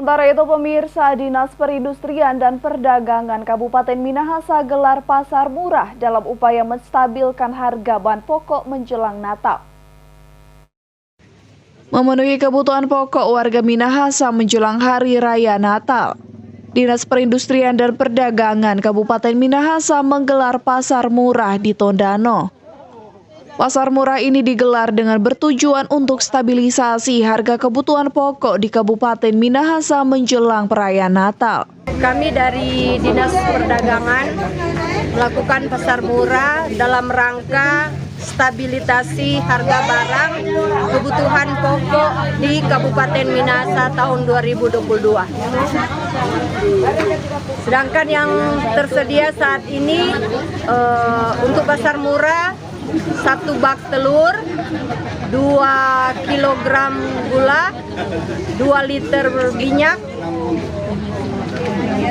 Sementara itu pemirsa, Dinas Perindustrian dan Perdagangan Kabupaten Minahasa gelar pasar murah dalam upaya menstabilkan harga bahan pokok menjelang Natal. Memenuhi kebutuhan pokok warga Minahasa menjelang Hari Raya Natal, Dinas Perindustrian dan Perdagangan Kabupaten Minahasa menggelar pasar murah di Tondano. Pasar murah ini digelar dengan bertujuan untuk stabilisasi harga kebutuhan pokok di Kabupaten Minahasa menjelang perayaan Natal. Kami dari Dinas Perdagangan melakukan pasar murah dalam rangka stabilisasi harga barang kebutuhan pokok di Kabupaten Minahasa tahun 2022. Sedangkan yang tersedia saat ini untuk pasar murah 1 bak telur, 2 kilogram gula, 2 liter minyak,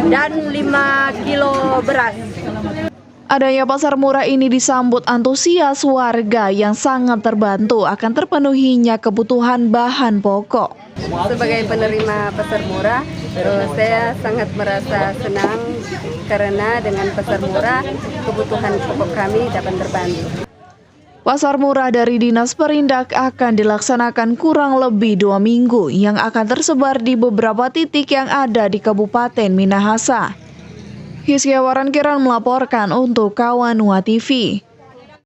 dan 5 kilo beras. Adanya pasar murah ini disambut antusias warga yang sangat terbantu akan terpenuhinya kebutuhan bahan pokok. Sebagai penerima pasar murah, saya sangat merasa senang karena dengan pasar murah kebutuhan pokok kami dapat terbantu. Pasar murah dari Dinas Perindak akan dilaksanakan kurang lebih 2 minggu yang akan tersebar di beberapa titik yang ada di Kabupaten Minahasa. Hizkia Warankiran melaporkan untuk Kawanua TV.